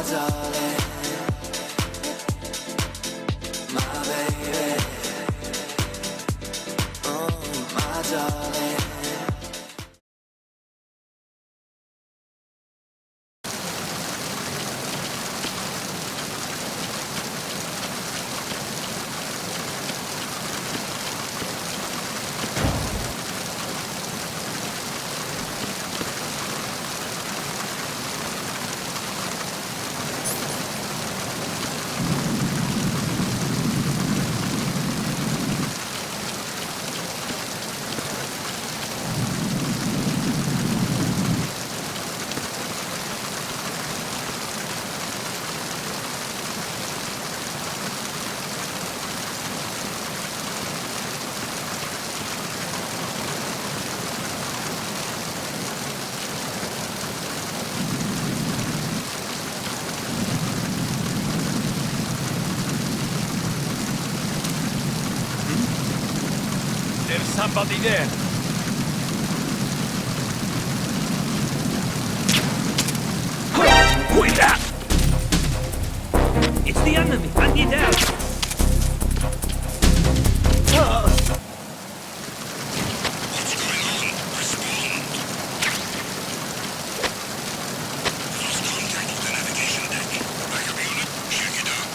darling, my baby, oh my darling. There's somebody there. Who is that? It's the enemy. I need help. What's going on? Respond. Lost contact with the navigation deck. Backup unit, check it out.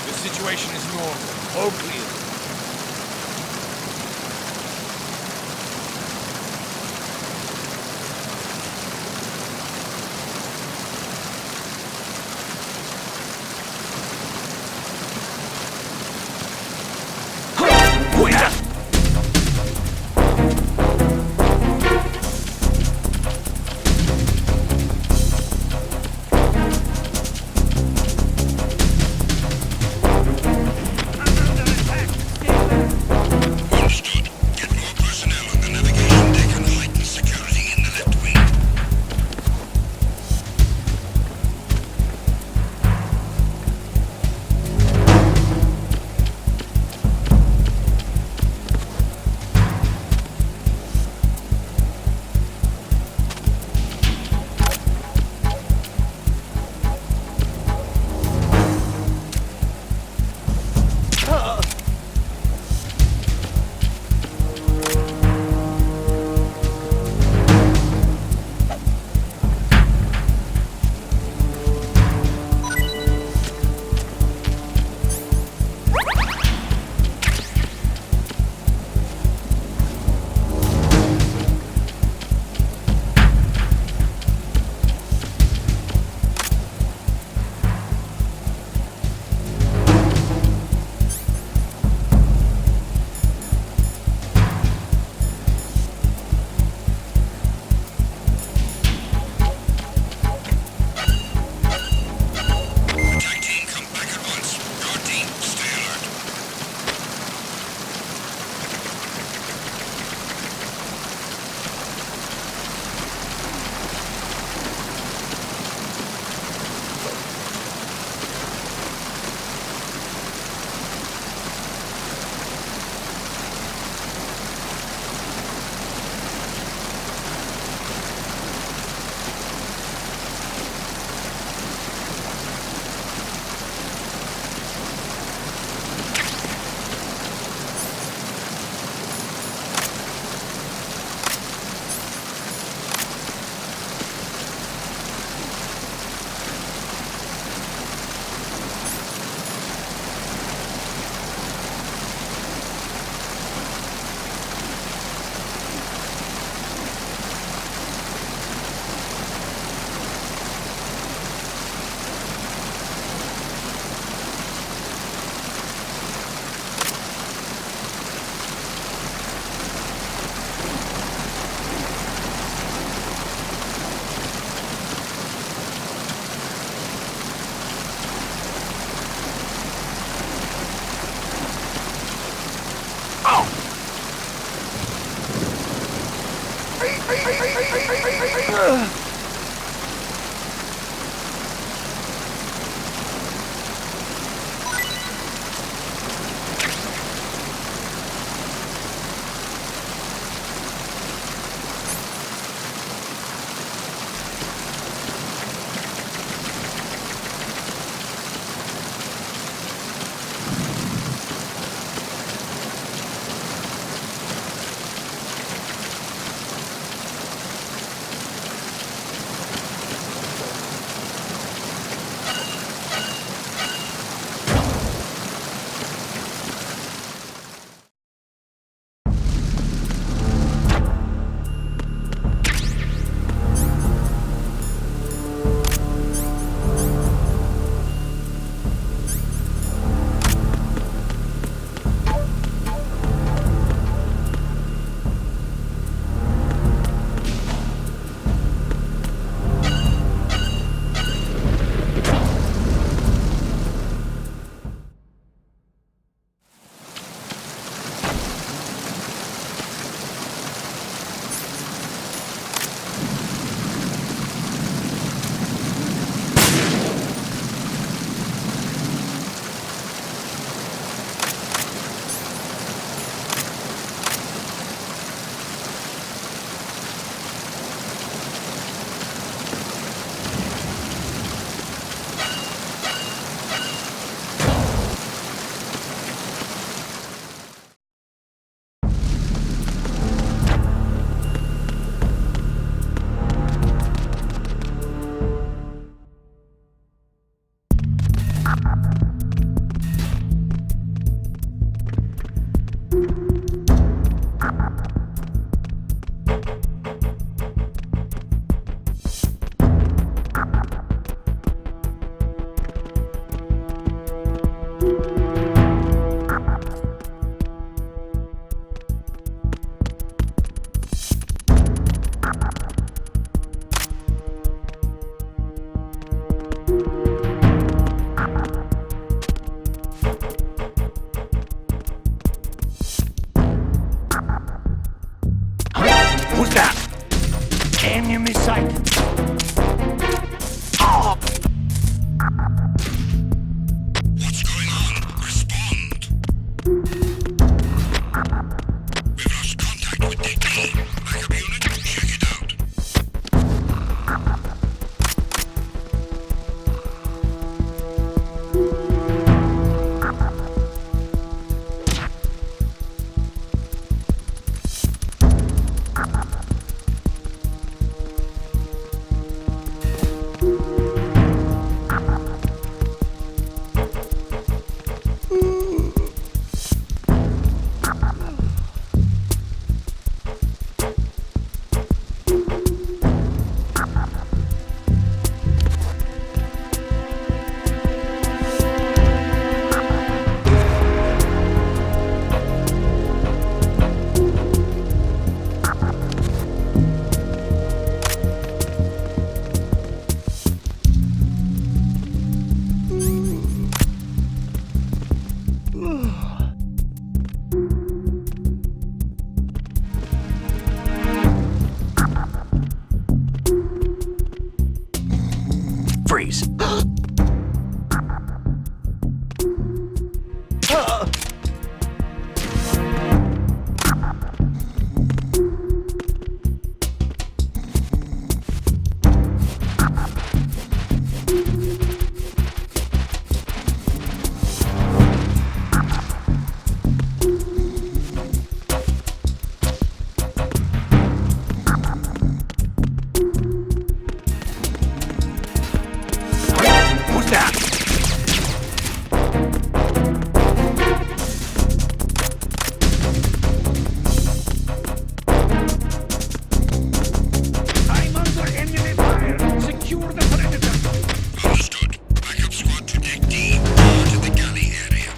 The situation is normal. All clear. Who is that? I'm under attack. Freeze. Who's that? I'm under enemy fire. Secure the perimeter. Understood. Backup squad to deck D. Over to the galley area.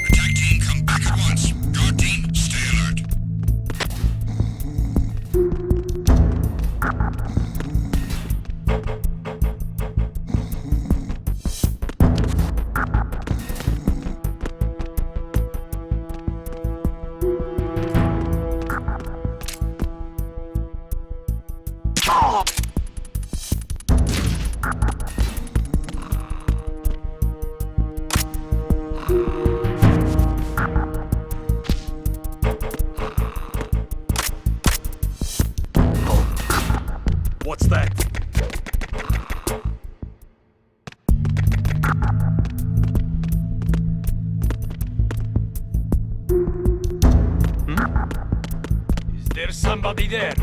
Attack team, come back at once. Guard team, stay alert. What's that? Is there somebody there?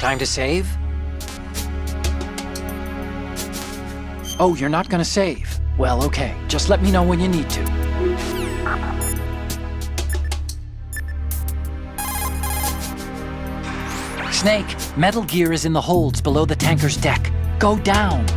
Time to save? Oh, you're not gonna save? Well, okay. Just let me know when you need to. Snake, metal gear is in the holds below the tanker's deck. Go down!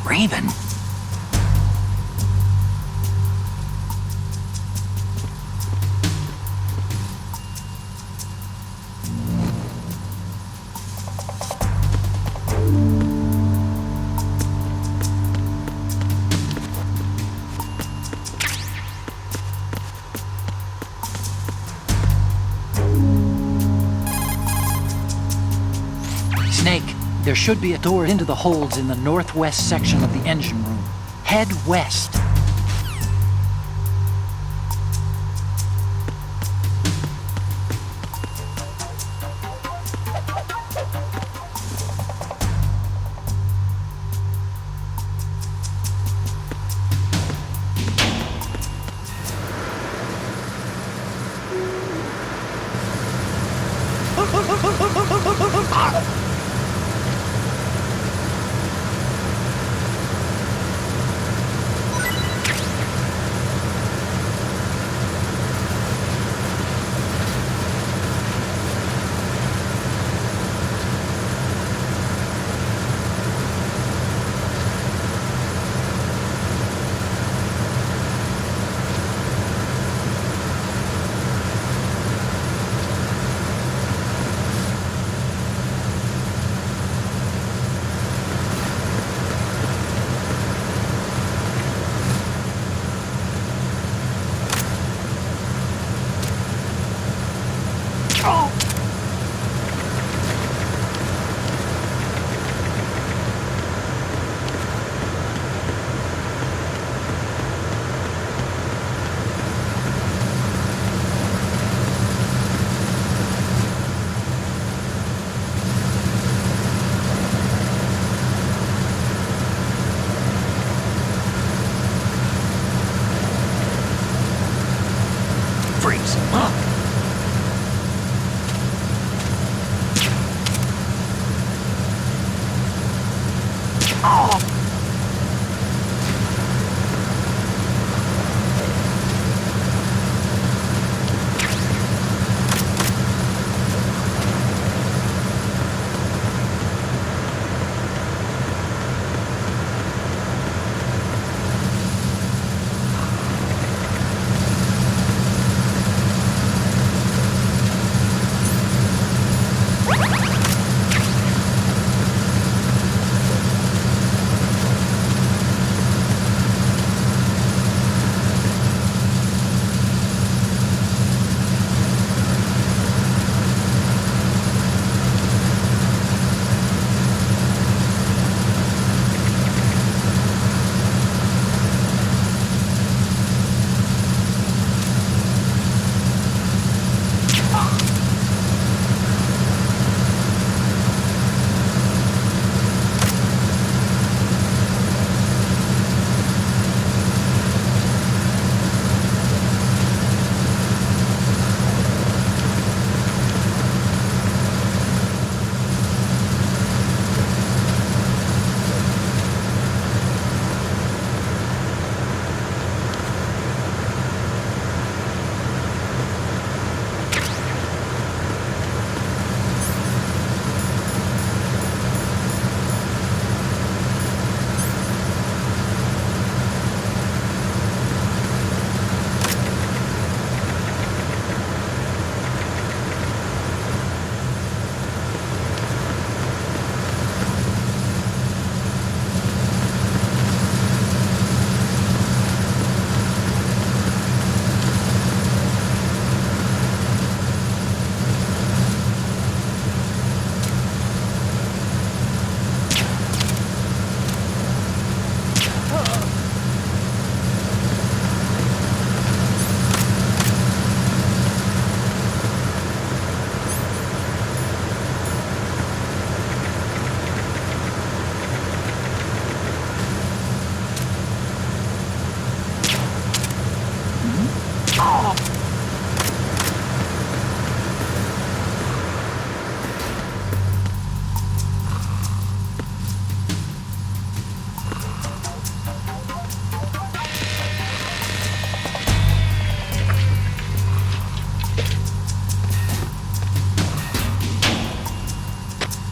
Raven? Snake, there should be a door into the holds in the northwest section of the engine room. Head west. Freeze!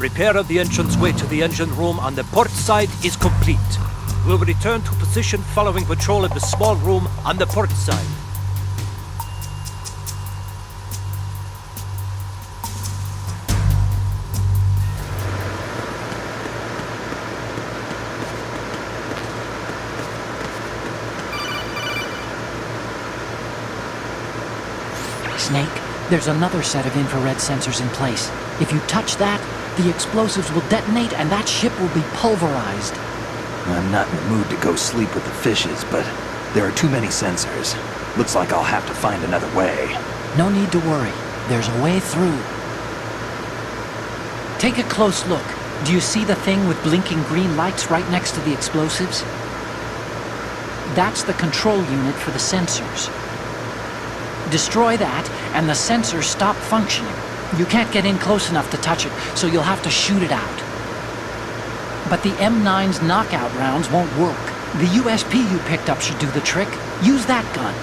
Repair of the entranceway to the engine room on the port side is complete. We'll return to position following patrol of the small room on the port side. Snake, there's another set of infrared sensors in place. If you touch that, the explosives will detonate and that ship will be pulverized. I'm not in the mood to go sleep with the fishes, but there are too many sensors. Looks like I'll have to find another way. No need to worry. There's a way through. Take a close look. Do you see the thing with blinking green lights right next to the explosives? That's the control unit for the sensors. Destroy that, and the sensors stop functioning. You can't get in close enough to touch it, so you'll have to shoot it out. But the M9's knockout rounds won't work. The USP you picked up should do the trick. Use that gun.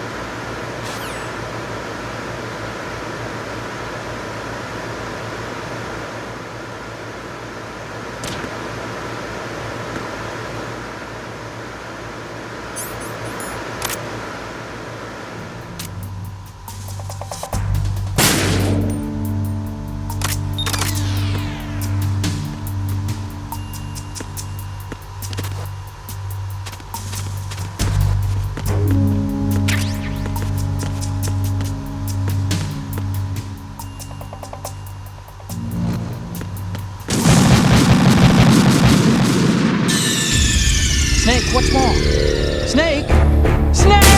Snake, what's wrong? Snake! Snake!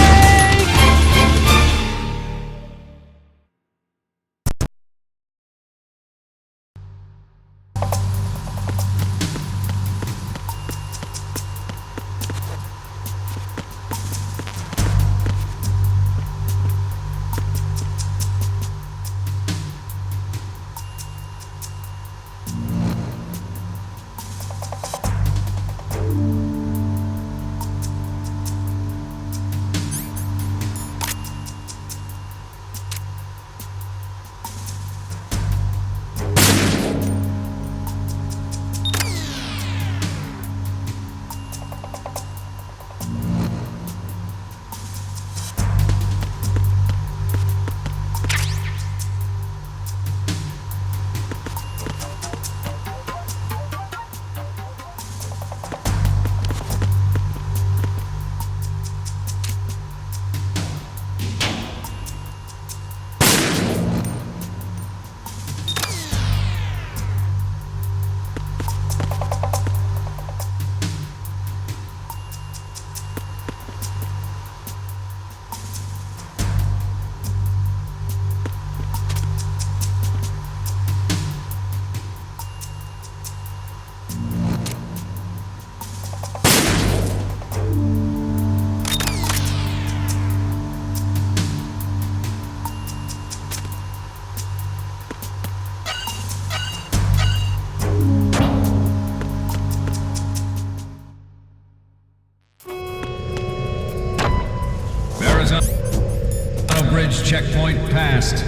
Bridge checkpoint passed.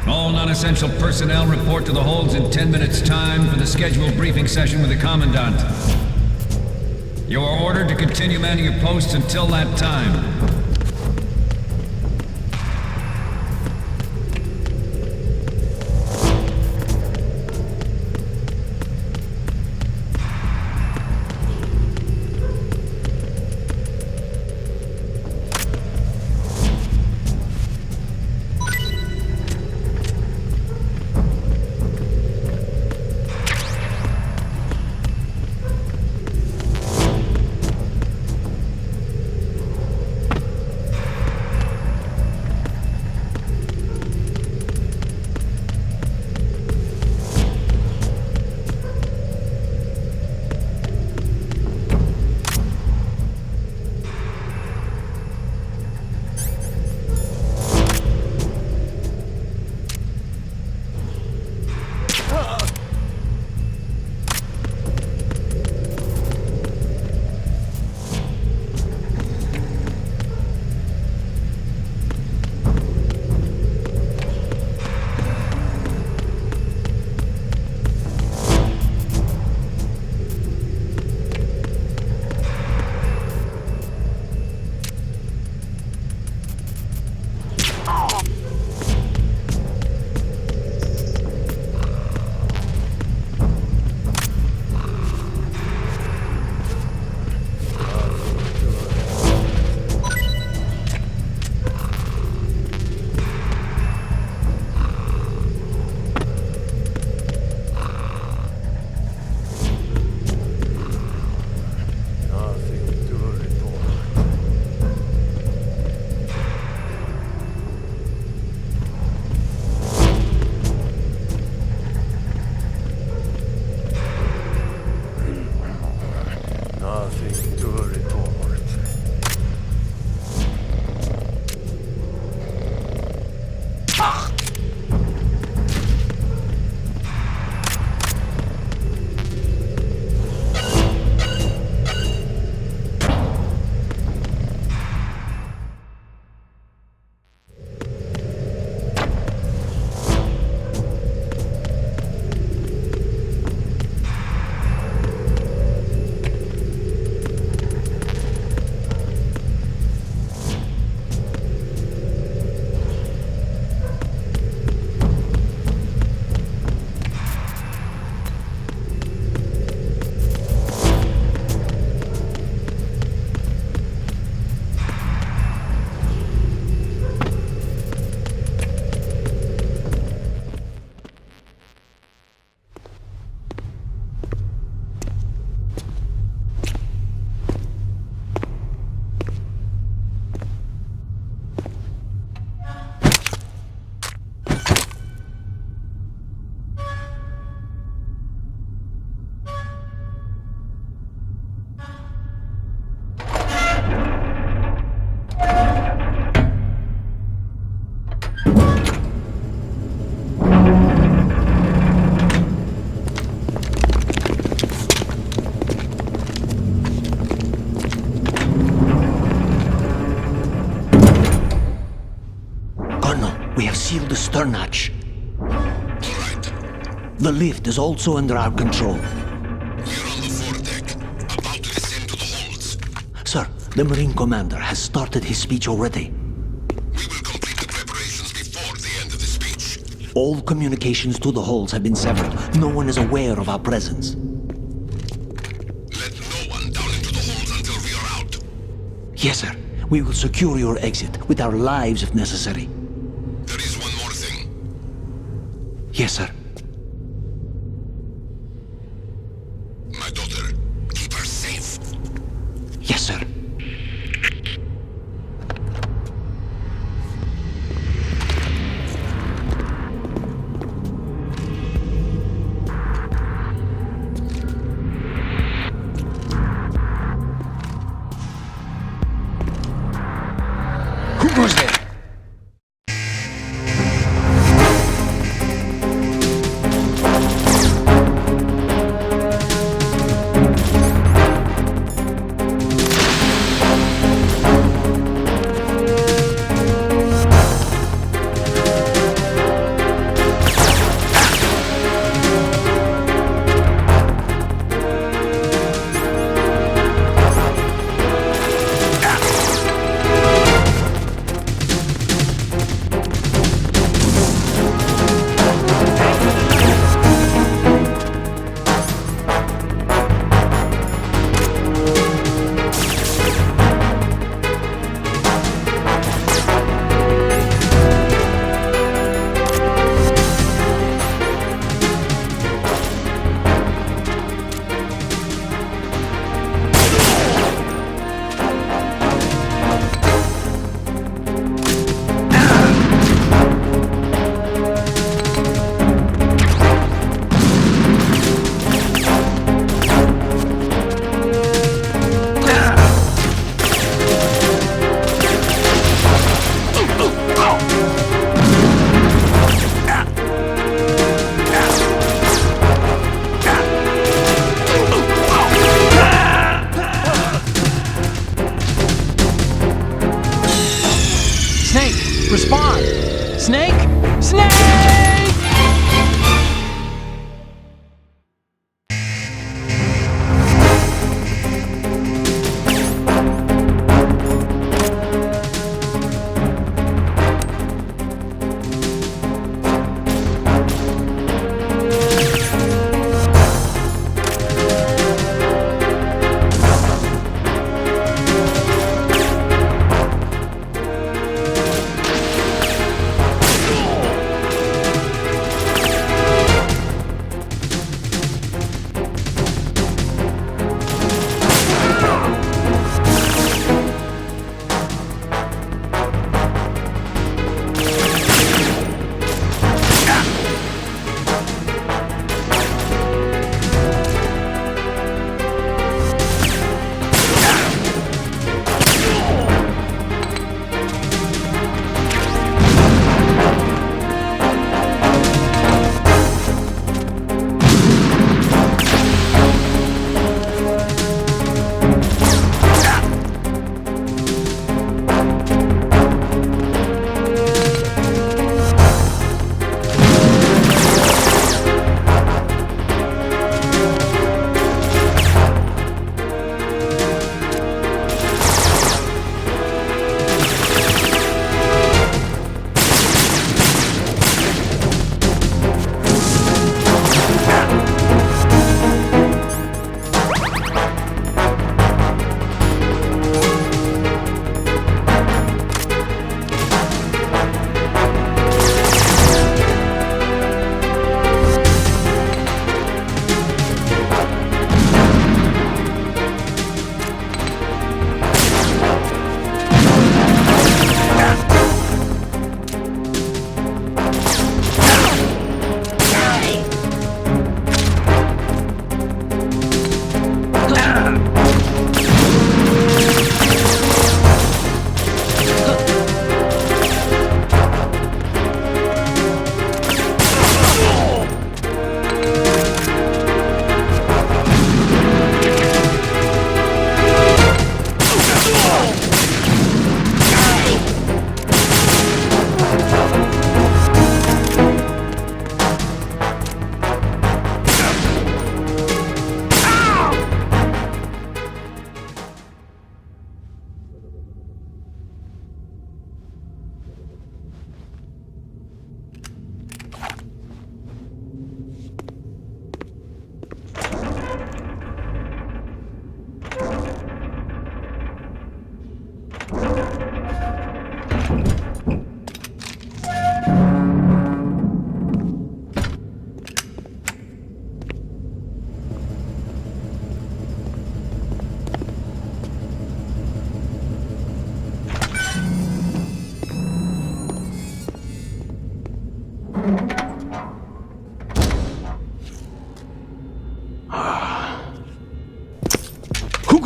All non-essential personnel report to the holds in 10 minutes' time for the scheduled briefing session with the Commandant. You are ordered to continue manning your posts until that time. control hatch. All right. The lift is also under our control. We're on the foredeck, about to descend to the holds. Sir, the Marine Commander has started his speech already. We will complete the preparations before the end of the speech. All communications to the holds have been severed. No one is aware of our presence. Let no one down into the holds until we are out. Yes, sir. We will secure your exit with our lives if necessary. There is one more thing. Yes, sir. My daughter, keep her safe. Yes, sir. Who goes there?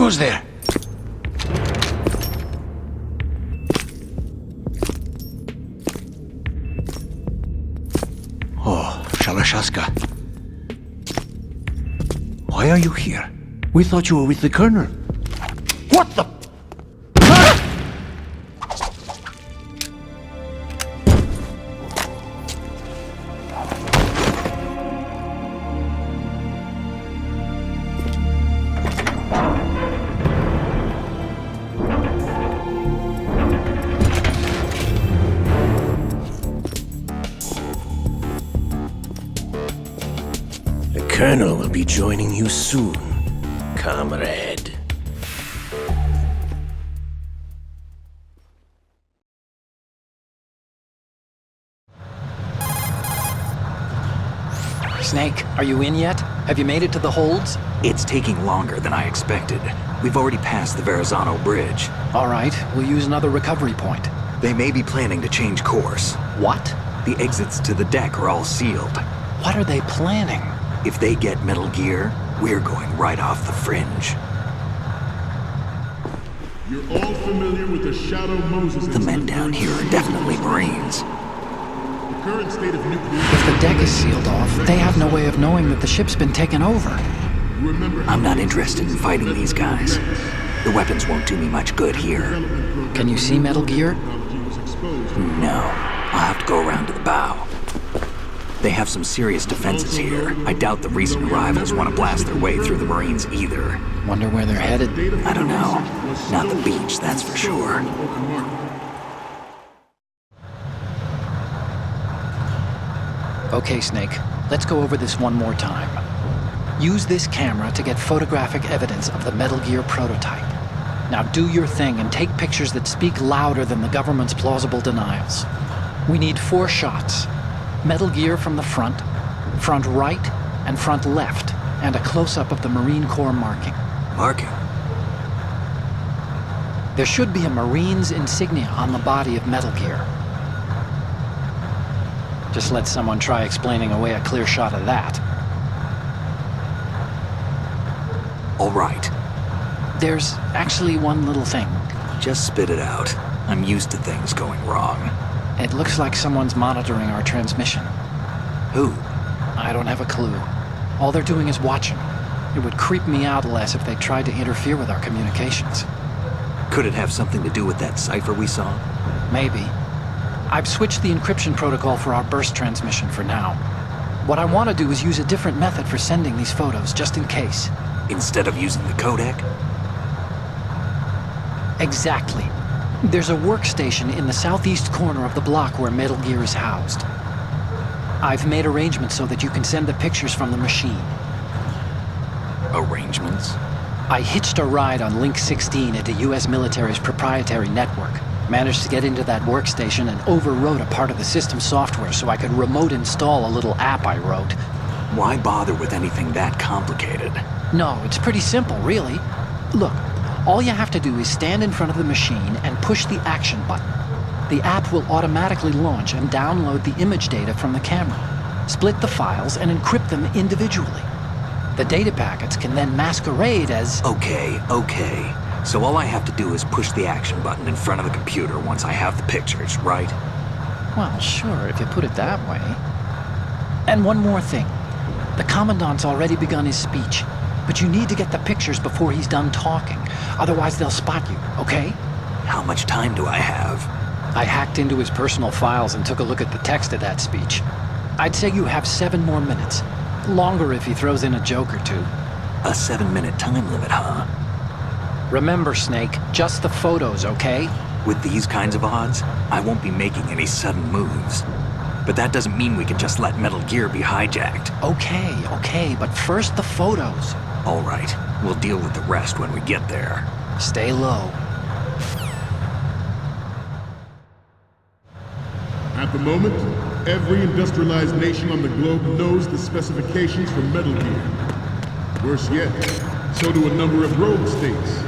Who's there? Oh, Shalashaska. Why are you here? We thought you were with the Colonel. What the? The Colonel will be joining you soon, comrade. Snake, are you in yet? Have you made it to the holds? It's taking longer than I expected. We've already passed the Verrazano Bridge. All right, we'll use another recovery point. They may be planning to change course. What? The exits to the deck are all sealed. What are they planning? If they get Metal Gear, we're going right off the fringe. You're all familiar with the Shadow Moses. The men down here are definitely Marines. The current state of nuclear... If the deck is sealed off, they have no way of knowing that the ship's been taken over. I'm not interested in fighting these guys. The weapons won't do me much good here. Can you see Metal Gear? No. I'll have to go around to the bow. They have some serious defenses here. I doubt the recent arrivals want to blast their way through the Marines either. Wonder where they're headed? I don't know. Not the beach, that's for sure. Okay, Snake. Let's go over this one more time. Use this camera to get photographic evidence of the Metal Gear prototype. Now do your thing and take pictures that speak louder than the government's plausible denials. We need 4 shots. Metal Gear from the front right, and front left, and a close-up of the Marine Corps marking. Marking? There should be a Marine's insignia on the body of Metal Gear. Just let someone try explaining away a clear shot of that. All right. There's actually one little thing. Just spit it out. I'm used to things going wrong. It looks like someone's monitoring our transmission. Who? I don't have a clue. All they're doing is watching. It would creep me out less if they tried to interfere with our communications. Could it have something to do with that cipher we saw? Maybe. I've switched the encryption protocol for our burst transmission for now. What I want to do is use a different method for sending these photos, just in case. Instead of using the codec? Exactly. There's a workstation in the southeast corner of the block where Metal Gear is housed. I've made arrangements so that you can send the pictures from the machine. Arrangements? I hitched a ride on Link 16 into US military's proprietary network. Managed to get into that workstation and overwrote a part of the system software so I could remote install a little app I wrote. Why bother with anything that complicated? No, it's pretty simple, really. Look, all you have to do is stand in front of the machine and push the action button. The app will automatically launch and download the image data from the camera, split the files, and encrypt them individually. The data packets can then masquerade as... Okay. So all I have to do is push the action button in front of the computer once I have the pictures, right? Well, sure, if you put it that way. And one more thing. The Commandant's already begun his speech, but you need to get the pictures before he's done talking. Otherwise, they'll spot you, okay? How much time do I have? I hacked into his personal files and took a look at the text of that speech. I'd say you have 7 more minutes. Longer if he throws in a joke or two. A 7-minute time limit, huh? Remember, Snake, just the photos, okay? With these kinds of odds, I won't be making any sudden moves. But that doesn't mean we can just let Metal Gear be hijacked. Okay, but first the photos. All right, we'll deal with the rest when we get there. Stay low. At the moment, every industrialized nation on the globe knows the specifications for Metal Gear. Worse yet, so do a number of rogue states.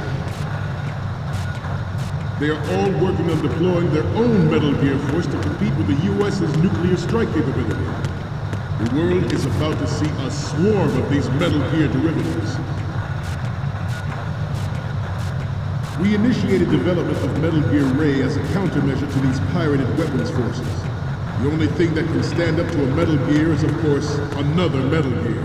They are all working on deploying their own Metal Gear force to compete with the U.S.'s nuclear strike capability. The world is about to see a swarm of these Metal Gear derivatives. We initiated development of Metal Gear Ray as a countermeasure to these pirated weapons forces. The only thing that can stand up to a Metal Gear is, of course, another Metal Gear.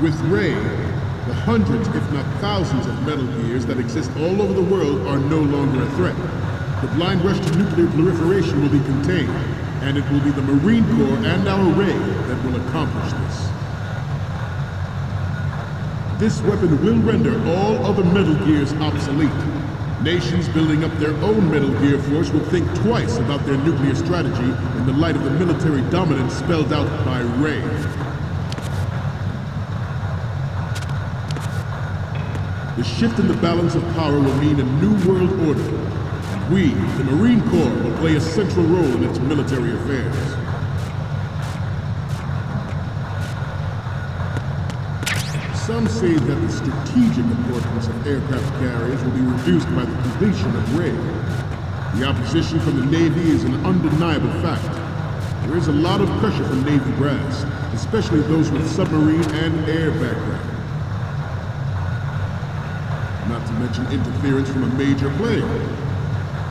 With Ray, the hundreds, if not thousands, of Metal Gears that exist all over the world are no longer a threat. The blind rush to nuclear proliferation will be contained, and it will be the Marine Corps and our Ray that will accomplish this. This weapon will render all other Metal Gears obsolete. Nations building up their own Metal Gear force will think twice about their nuclear strategy in the light of the military dominance spelled out by Ray. The shift in the balance of power will mean a new world order, and we, the Marine Corps, will play a central role in its military affairs. Some say that the strategic importance of aircraft carriers will be reduced by the completion of Ray. The opposition from the Navy is an undeniable fact. There is a lot of pressure from Navy brass, especially those with submarine and air background. Not to mention interference from a major player.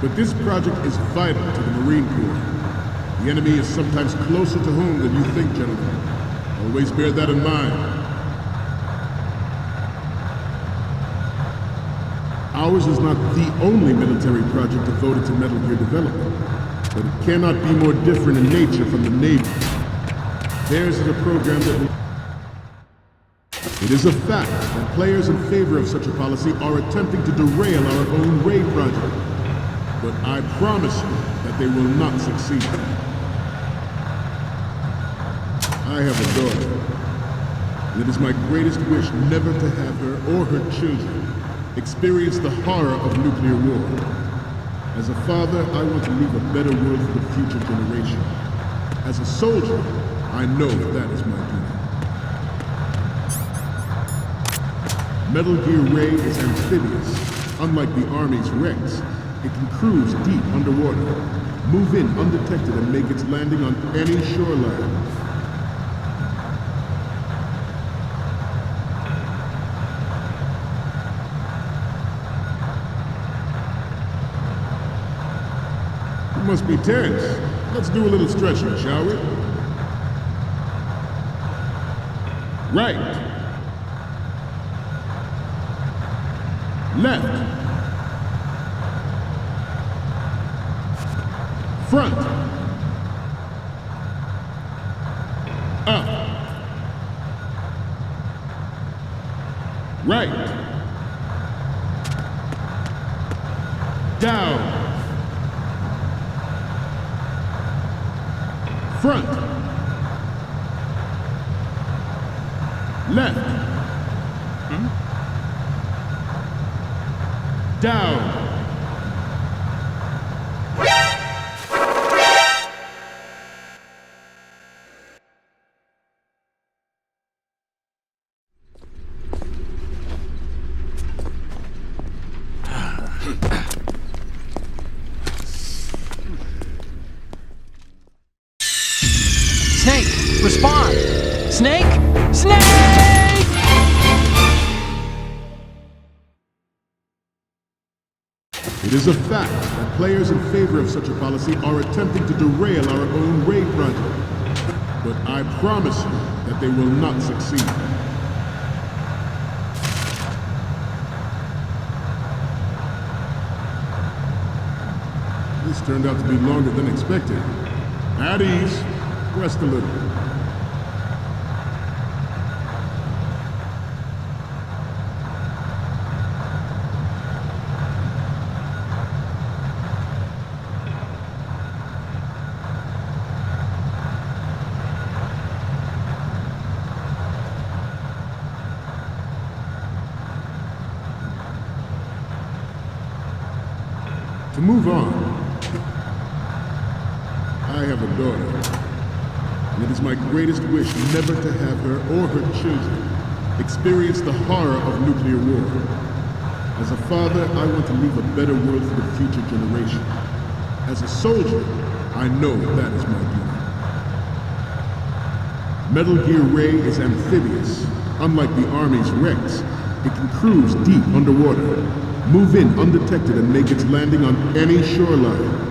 But this project is vital to the Marine Corps. The enemy is sometimes closer to home than you think, gentlemen. Always bear that in mind. Ours is not the only military project devoted to Metal Gear development, but it cannot be more different in nature from the Navy. Theirs is a program that will... It is a fact that players in favor of such a policy are attempting to derail our own Ray project. But I promise you that they will not succeed. I have a daughter, and it is my greatest wish never to have her or her children experience the horror of nuclear war. As a father, I want to leave a better world for the future generation. As a soldier, I know that is my duty. Metal Gear Ray is amphibious. Unlike the Army's Rex, it can cruise deep underwater, move in undetected, and make its landing on any shoreline. You must be tense. Let's do a little stretching, shall we? Right. Left. Front. Up. Right. Down. Front. Left. Down. Snake, respond! Snake? Snake! It is a fact that players in favor of such a policy are attempting to derail our own Ray project. But I promise you that they will not succeed. This turned out to be longer than expected. At ease. Rest a little. To move on, I have a daughter. And it is my greatest wish never to have her or her children experience the horror of nuclear war. As a father, I want to leave a better world for the future generation. As a soldier, I know that is my duty. Metal Gear Ray is amphibious. Unlike the Army's Rex, it can cruise deep underwater, move in undetected and make its landing on any shoreline.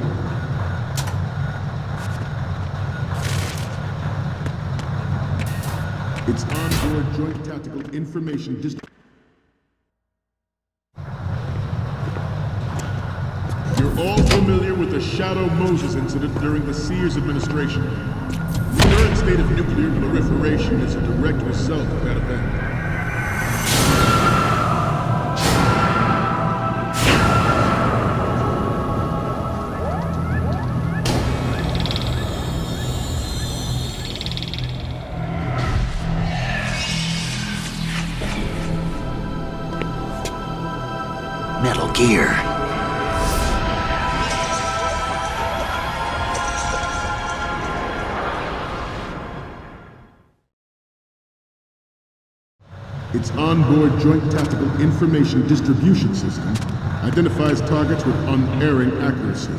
Its onboard Joint Tactical Information You're all familiar with the Shadow Moses incident during the Sears administration. The current state of nuclear proliferation is a direct result of that event. Metal Gear. Its onboard Joint Tactical Information Distribution System identifies targets with unerring accuracy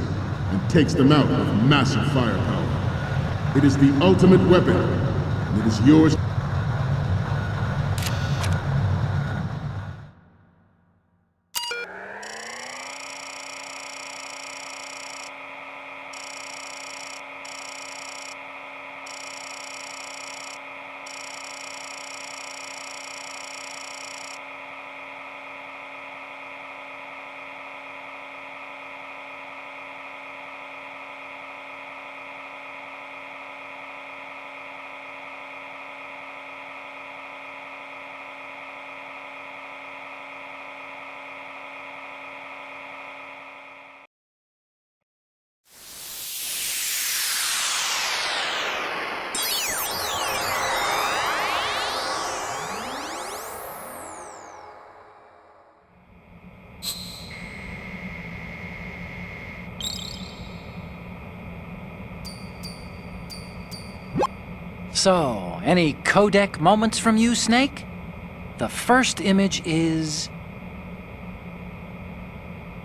and takes them out with massive firepower. It is the ultimate weapon, and it is yours. So, any codec moments from you, Snake? The first image is...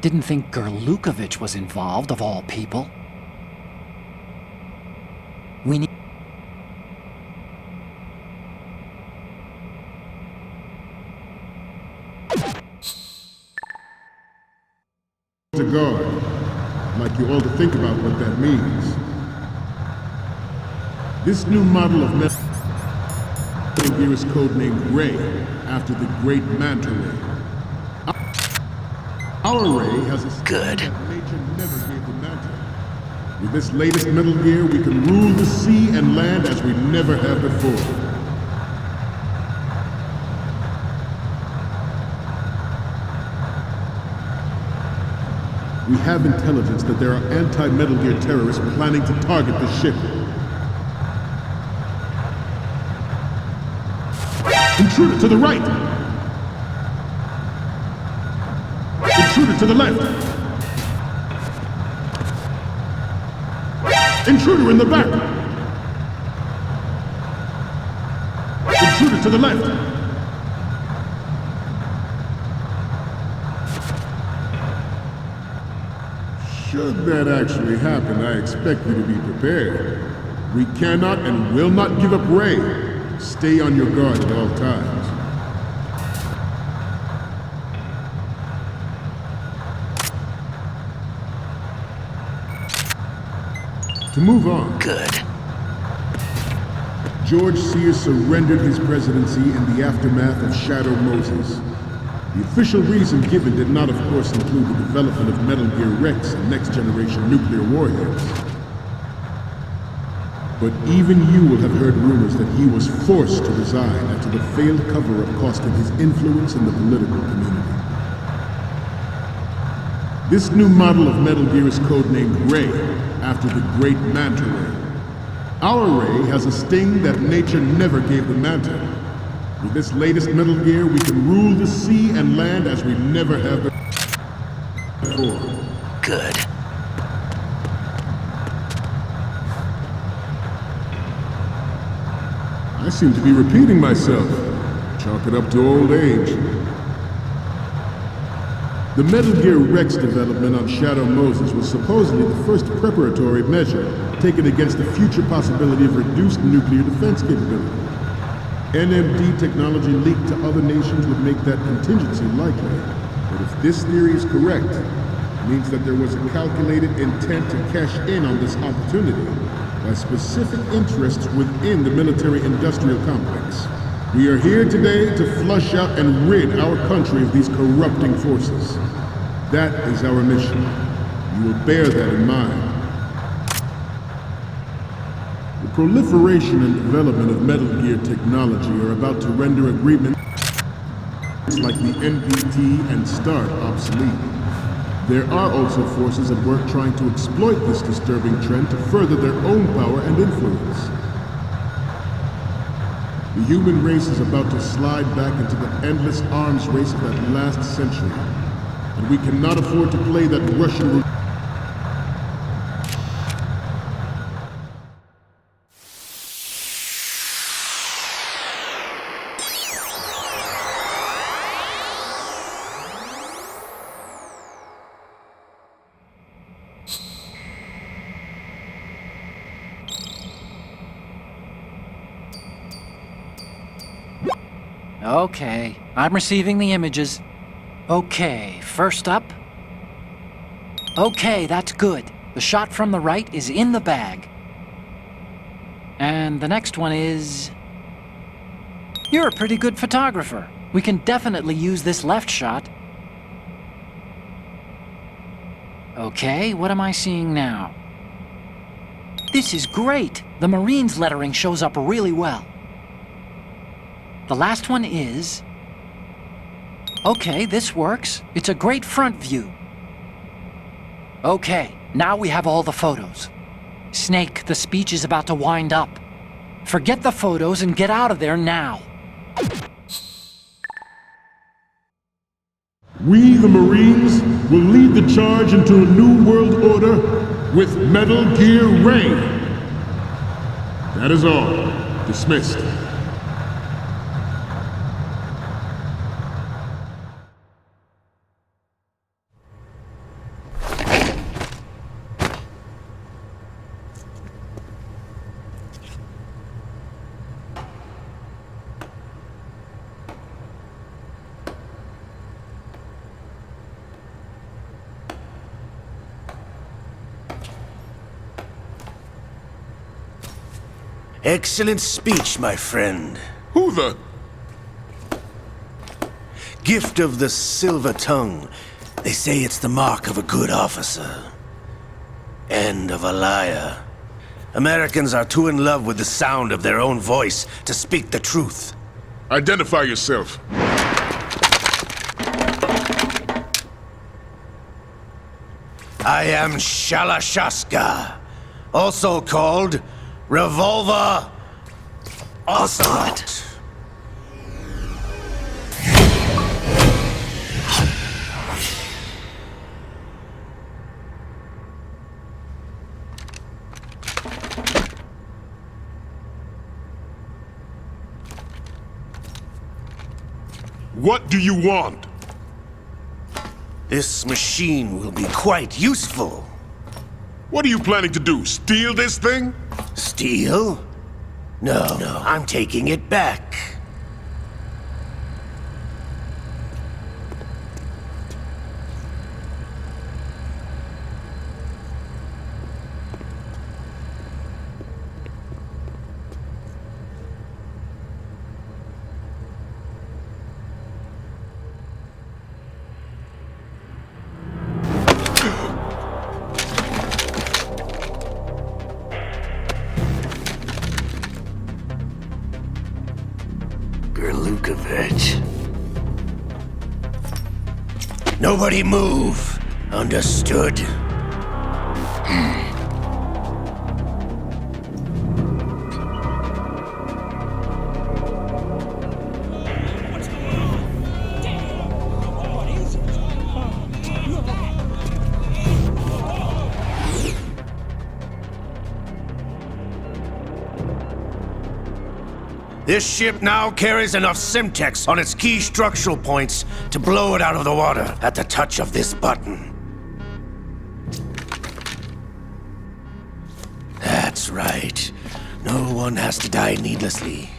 Didn't think Gerlukovich was involved, of all people. We need... To guard. I'd like you all to think about what that means. This new model of Metal Gear is codenamed Ray, after the great Manta Ray. Our Ray has a Good. that nature never gave the Manta. With this latest Metal Gear, we can rule the sea and land as we never have before. We have intelligence that there are anti-Metal Gear terrorists planning to target the ship. Intruder to the right! Intruder to the left! Intruder in the back! Intruder to the left! Should that actually happen, I expect you to be prepared. We cannot and will not give up Ray. Stay on your guard at all times. To move on. Good. George Sears surrendered his presidency in the aftermath of Shadow Moses. The official reason given did not, of course, include the development of Metal Gear Rex and next-generation nuclear warheads. But even you will have heard rumors that he was forced to resign after the failed cover-up cost him his influence in the political community. This new model of Metal Gear is codenamed Ray, after the great Manta Ray. Our Ray has a sting that nature never gave the Manta. With this latest Metal Gear, we can rule the sea and land as we never have before. Good. I seem to be repeating myself. Chalk it up to old age. The Metal Gear Rex development on Shadow Moses was supposedly the first preparatory measure taken against the future possibility of reduced nuclear defense capability. NMD technology leaked to other nations would make that contingency likely. But if this theory is correct, it means that there was a calculated intent to cash in on this opportunity by specific interests within the military-industrial complex. We are here today to flush out and rid our country of these corrupting forces. That is our mission. You will bear that in mind. The proliferation and development of Metal Gear technology are about to render agreements like the NPT and START obsolete. There are also forces at work trying to exploit this disturbing trend to further their own power and influence. The human race is about to slide back into the endless arms race of that last century, and we cannot afford to play that Russian roulette. Okay, I'm receiving the images. Okay, first up. Okay, that's good. The shot from the right is in the bag. And the next one is... You're a pretty good photographer. We can definitely use this left shot. Okay, what am I seeing now? This is great! The Marines lettering shows up really well. The last one is... Okay, this works. It's a great front view. Okay, now we have all the photos. Snake, the speech is about to wind up. Forget the photos and get out of there now. We, the Marines, will lead the charge into a new world order with Metal Gear Ray. That is all. Dismissed. Excellent speech, my friend. Who the... Gift of the silver tongue. They say it's the mark of a good officer. And of a liar. Americans are too in love with the sound of their own voice to speak the truth. Identify yourself. I am Shalashaska, also called Revolver Ocelot. What do you want? This machine will be quite useful. What are you planning to do? Steal this thing? Steal? No, I'm taking it back. Nobody move. Understood? This ship now carries enough Simtex on its key structural points to blow it out of the water at the touch of this button. No one has to die needlessly.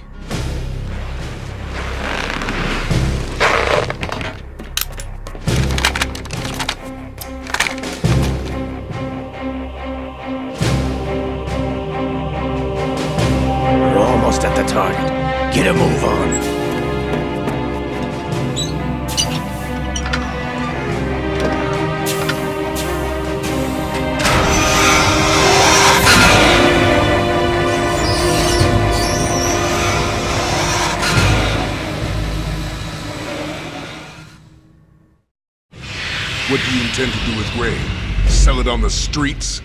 We're almost at the target. Get a move on. What do you intend to do with Ray? Sell it on the streets?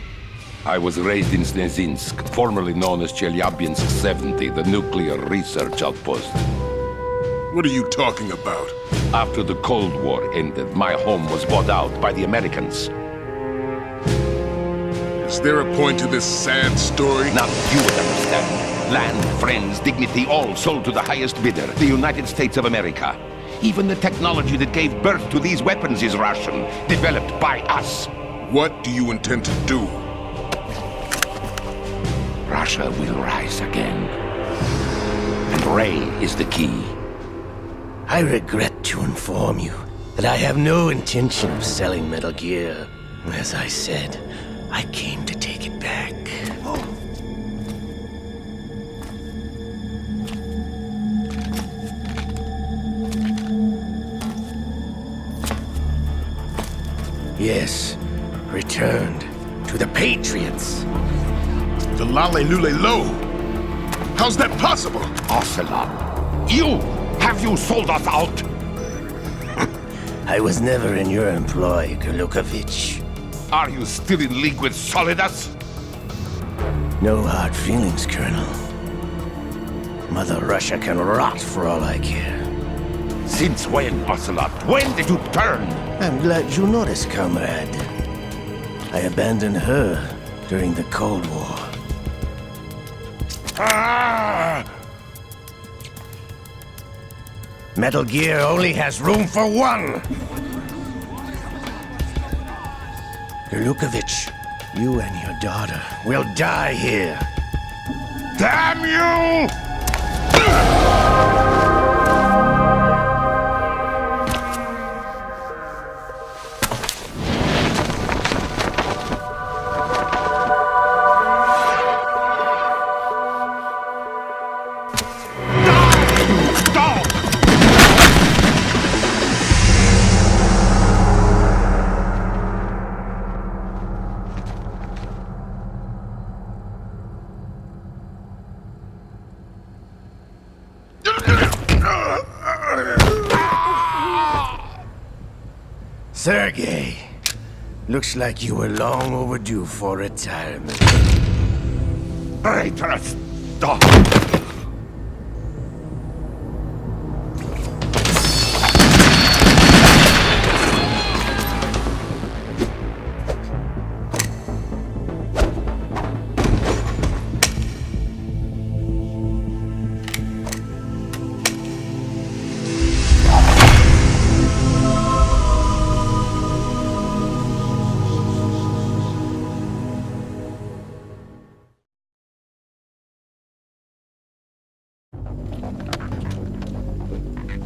I was raised in Snezinsk, formerly known as Chelyabinsk 70, the nuclear research outpost. What are you talking about? After the Cold War ended, my home was bought out by the Americans. Is there a point to this sad story? Now you would understand. Land, friends, dignity, all sold to the highest bidder, the United States of America. Even the technology that gave birth to these weapons is Russian, developed by us. What do you intend to do? Russia will rise again. And Ray is the key. I regret to inform you that I have no intention of selling Metal Gear. As I said, I came to take it back. Yes, returned to the Patriots. The Lale Lule Lo? How's that possible? Ocelot, you! Have you sold us out? I was never in your employ, Golukovich. Are you still in league with Solidas? No hard feelings, Colonel. Mother Russia can rot for all I care. Since when, Ocelot? When did you turn? I'm glad you noticed, comrade. I abandoned her during the Cold War. Ah! Metal Gear only has room for one! Golukovich, you and your daughter will die here. Damn you! Sergei, looks like you were long overdue for retirement. Traitorous dog!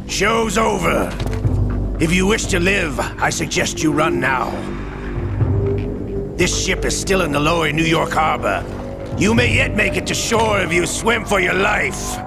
Show's over. If you wish to live, I suggest you run now. This ship is still in the lower New York harbor. You may yet make it to shore if you swim for your life.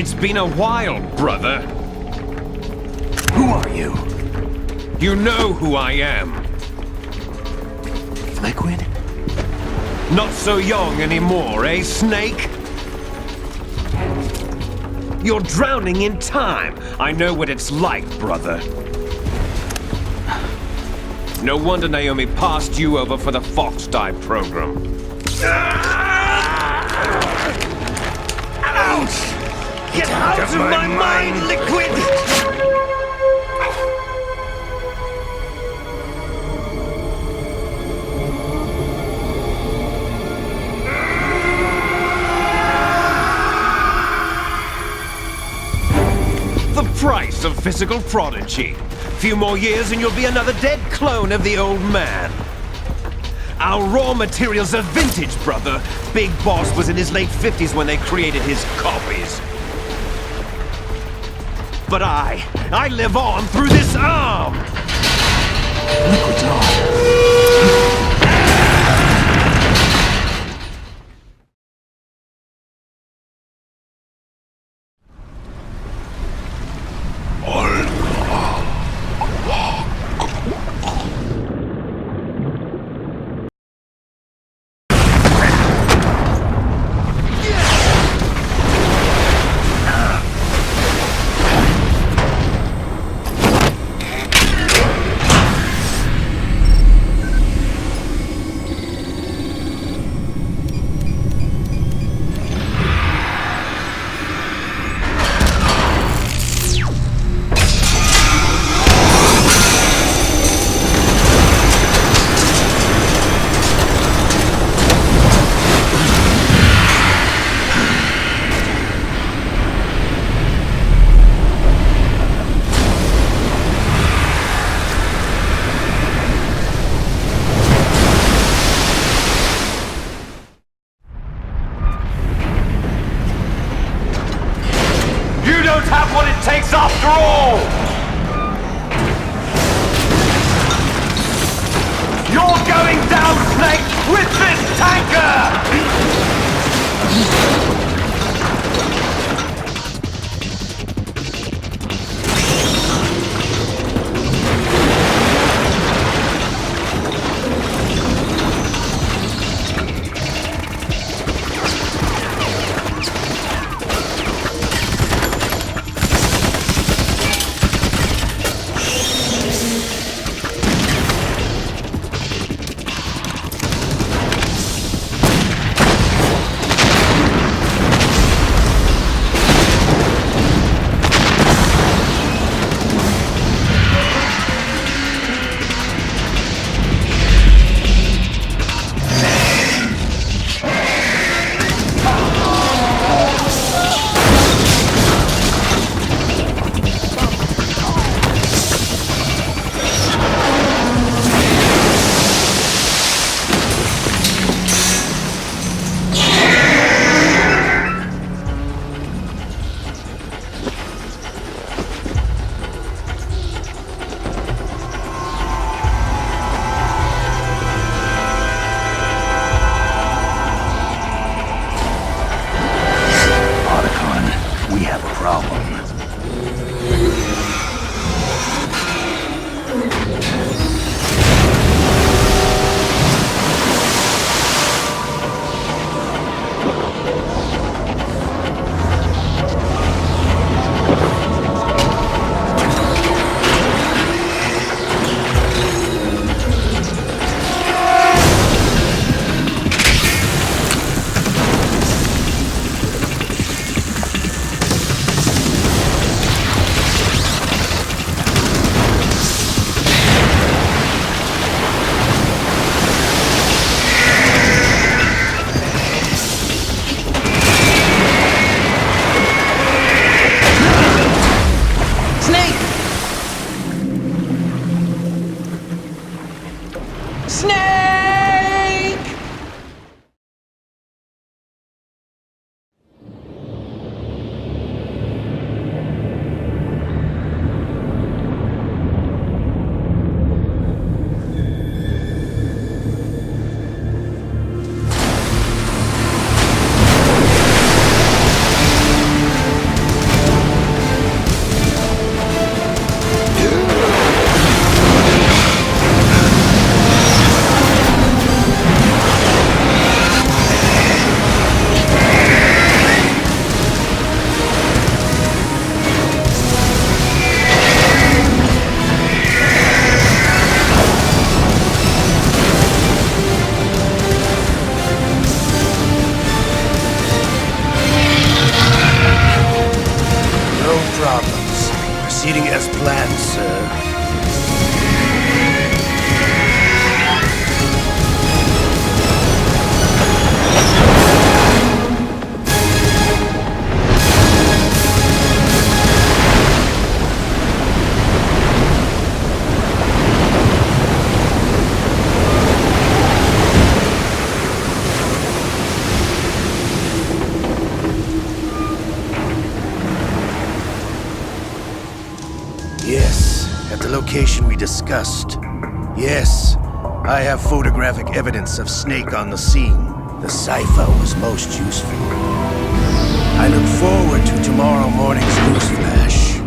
It's been a while, brother. Who are you? You know who I am. Liquid? Not so young anymore, eh, Snake? You're drowning in time. I know what it's like, brother. No wonder Naomi passed you over for the Fox Dive program. Ouch! Get out of my mind, Liquid! The price of physical prodigy. Few more years and you'll be another dead clone of the old man. Our raw materials are vintage, brother. Big Boss was in his late 50s when they created his copies. But I live on through this arm! Liquid's on. What it takes after all! You're going down, Snake, with this tanker! as planned, sir. Yes, at the location we discussed. Yes, I have photographic evidence of Snake on the scene. The cipher was most useful. I look forward to tomorrow morning's news flash.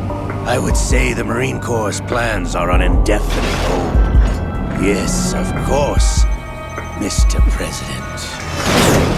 I would say the Marine Corps' plans are on indefinite hold. Yes, of course, Mr. President.